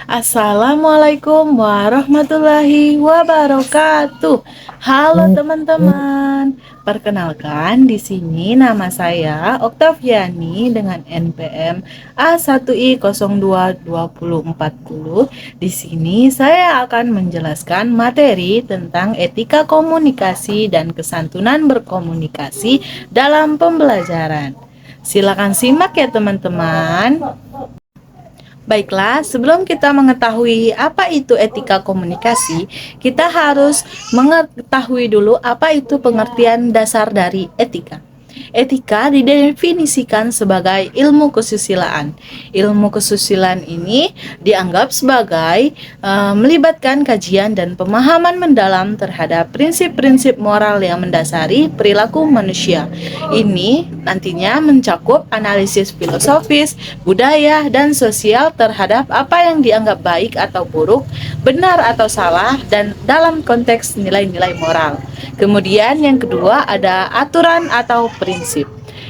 Assalamualaikum warahmatullahi wabarakatuh. Halo teman-teman. Perkenalkan di sini nama saya Oktaviani dengan NPM A1I022040. Di sini saya akan menjelaskan materi tentang etika komunikasi dan kesantunan berkomunikasi dalam pembelajaran. Silakan simak ya teman-teman. Baiklah, sebelum kita mengetahui apa itu etika komunikasi, kita harus mengetahui dulu apa itu pengertian dasar dari etika. Etika didefinisikan sebagai ilmu kesusilaan. Ilmu kesusilaan ini dianggap sebagai melibatkan kajian dan pemahaman mendalam terhadap prinsip-prinsip moral yang mendasari perilaku manusia. Ini nantinya mencakup analisis filosofis, budaya, dan sosial terhadap apa yang dianggap baik atau buruk, benar atau salah, dan dalam konteks nilai-nilai moral. Kemudian yang kedua ada aturan atau prinsip.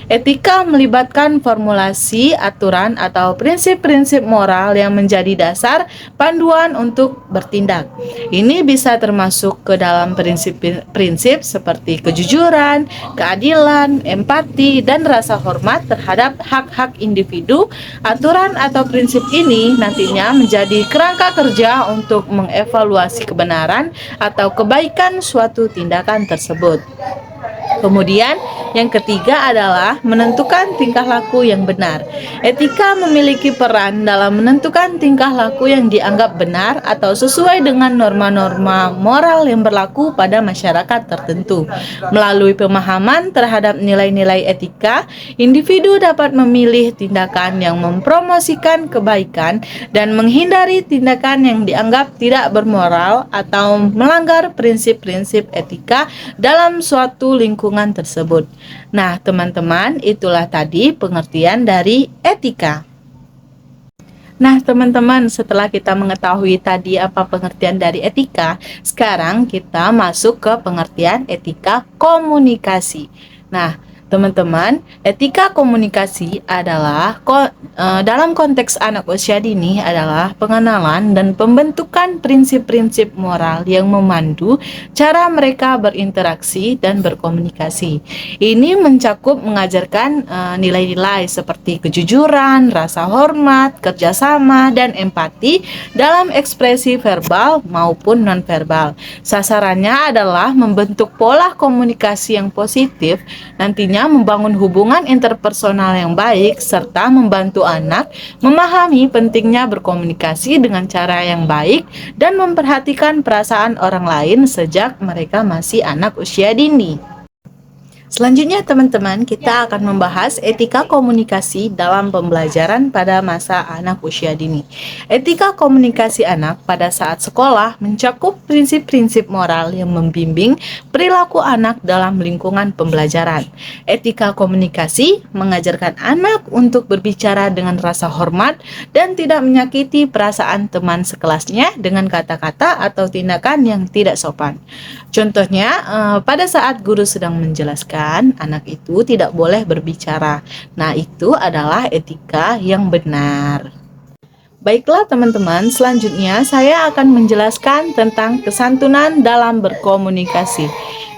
Etika melibatkan formulasi, aturan, atau prinsip-prinsip moral yang menjadi dasar panduan untuk bertindak. Ini bisa termasuk ke dalam prinsip-prinsip seperti kejujuran, keadilan, empati, dan rasa hormat terhadap hak-hak individu. Aturan atau prinsip ini nantinya menjadi kerangka kerja untuk mengevaluasi kebenaran atau kebaikan suatu tindakan tersebut. Kemudian yang ketiga adalah menentukan tingkah laku yang benar. Etika memiliki peran dalam menentukan tingkah laku yang dianggap benar atau sesuai dengan norma-norma moral yang berlaku pada masyarakat tertentu. Melalui pemahaman terhadap nilai-nilai etika, individu dapat memilih tindakan yang mempromosikan kebaikan dan menghindari tindakan yang dianggap tidak bermoral atau melanggar prinsip-prinsip etika dalam suatu lingkungan tersebut. Nah, teman-teman, itulah tadi pengertian dari etika. Nah, teman-teman, setelah kita mengetahui tadi apa pengertian dari etika, sekarang kita masuk ke pengertian etika komunikasi. Nah, teman-teman, etika komunikasi adalah dalam konteks anak usia dini adalah pengenalan dan pembentukan prinsip-prinsip moral yang memandu cara mereka berinteraksi dan berkomunikasi. Ini mencakup mengajarkan nilai-nilai seperti kejujuran, rasa hormat, kerjasama, dan empati dalam ekspresi verbal maupun nonverbal. Sasarannya adalah membentuk pola komunikasi yang positif, nantinya membangun hubungan interpersonal yang baik, serta membantu anak memahami pentingnya berkomunikasi dengan cara yang baik dan memperhatikan perasaan orang lain sejak mereka masih anak usia dini. Selanjutnya teman-teman, kita akan membahas etika komunikasi dalam pembelajaran pada masa anak usia dini. Etika komunikasi anak pada saat sekolah mencakup prinsip-prinsip moral yang membimbing perilaku anak dalam lingkungan pembelajaran. Etika komunikasi mengajarkan anak untuk berbicara dengan rasa hormat dan tidak menyakiti perasaan teman sekelasnya dengan kata-kata atau tindakan yang tidak sopan. Contohnya, pada saat guru sedang menjelaskan, anak itu tidak boleh berbicara. Nah, itu adalah etika yang benar. Baiklah teman-teman, selanjutnya saya akan menjelaskan tentang kesantunan dalam berkomunikasi.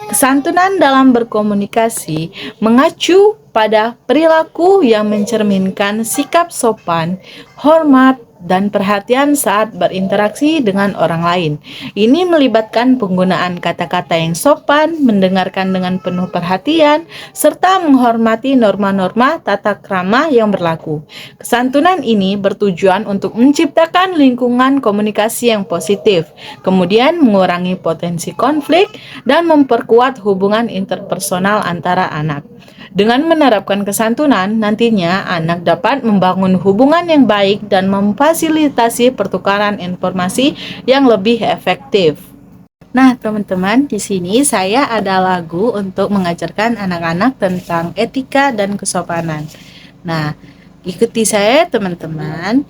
Kesantunan dalam berkomunikasi mengacu pada perilaku yang mencerminkan sikap sopan, hormat, dan perhatian saat berinteraksi dengan orang lain. Ini melibatkan penggunaan kata-kata yang sopan, mendengarkan dengan penuh perhatian, serta menghormati norma-norma tata krama yang berlaku. Kesantunan ini bertujuan untuk menciptakan lingkungan komunikasi yang positif, kemudian mengurangi potensi konflik, dan memperkuat hubungan interpersonal antara anak. Dengan menerapkan kesantunan, nantinya anak dapat membangun hubungan yang baik dan memfasilitasi pertukaran informasi yang lebih efektif. Nah, teman-teman, di sini saya ada lagu untuk mengajarkan anak-anak tentang etika dan kesopanan. Nah, ikuti saya, teman-teman.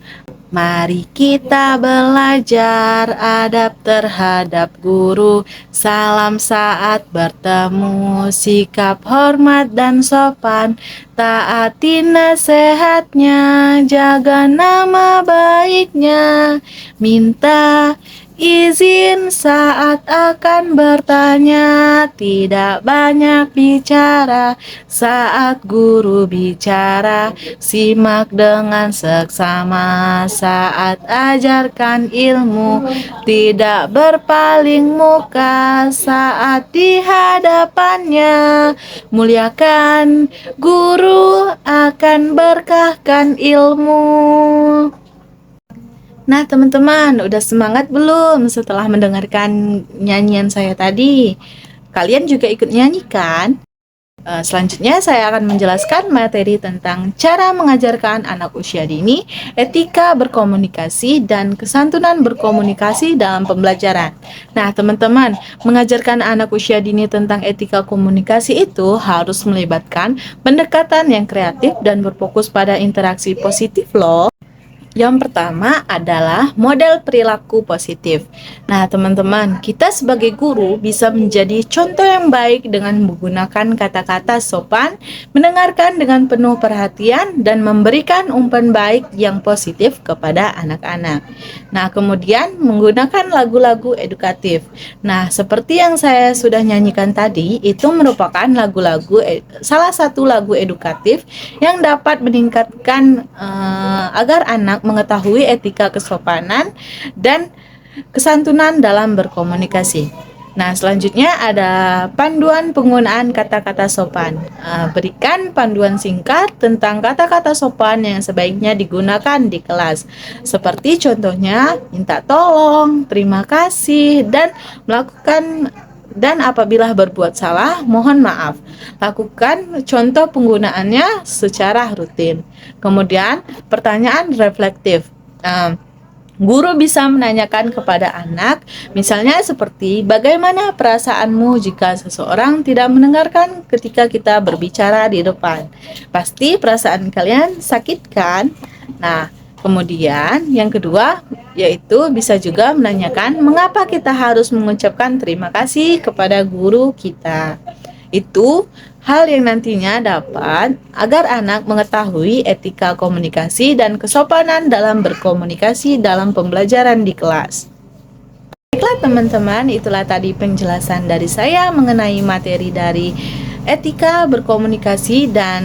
Mari kita belajar adab terhadap guru. Salam saat bertemu, sikap hormat dan sopan. Taati nasihatnya, jaga nama baiknya. Minta izin saat akan bertanya, tidak banyak bicara saat guru bicara. Simak dengan seksama saat ajarkan ilmu, tidak berpaling muka saat di hadapannya. Muliakan guru akan berkahkan ilmu. Nah, teman-teman, udah semangat belum setelah mendengarkan nyanyian saya tadi? Kalian juga ikut nyanyi kan? Selanjutnya saya akan menjelaskan materi tentang cara mengajarkan anak usia dini, etika berkomunikasi, dan kesantunan berkomunikasi dalam pembelajaran. Nah, teman-teman, mengajarkan anak usia dini tentang etika komunikasi itu harus melibatkan pendekatan yang kreatif dan berfokus pada interaksi positif loh. Yang pertama adalah model perilaku positif. Nah, teman-teman, kita sebagai guru bisa menjadi contoh yang baik dengan menggunakan kata-kata sopan, mendengarkan dengan penuh perhatian, dan memberikan umpan baik yang positif kepada anak-anak. Nah, kemudian menggunakan lagu-lagu edukatif. Nah, seperti yang saya sudah nyanyikan tadi, itu merupakan salah satu lagu edukatif yang dapat meningkatkan agar anak mengetahui etika kesopanan dan kesantunan dalam berkomunikasi. Nah, selanjutnya ada panduan penggunaan kata-kata sopan. Berikan panduan singkat tentang kata-kata sopan yang sebaiknya digunakan di kelas. Seperti contohnya, minta tolong, terima kasih, dan apabila berbuat salah, mohon maaf. Lakukan contoh penggunaannya secara rutin. Kemudian, pertanyaan reflektif. Guru bisa menanyakan kepada anak, misalnya seperti, bagaimana perasaanmu jika seseorang tidak mendengarkan ketika kita berbicara di depan? Pasti perasaan kalian sakit kan? Nah, kemudian yang kedua yaitu bisa juga menanyakan mengapa kita harus mengucapkan terima kasih kepada guru kita. Itu hal yang nantinya dapat agar anak mengetahui etika komunikasi dan kesopanan dalam berkomunikasi dalam pembelajaran di kelas. Baiklah teman-teman, itulah tadi penjelasan dari saya mengenai materi dari etika berkomunikasi dan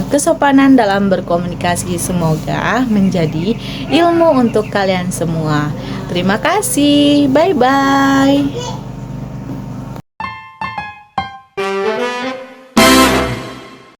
kesopanan dalam berkomunikasi. Semoga menjadi ilmu untuk kalian semua. Terima kasih, bye-bye.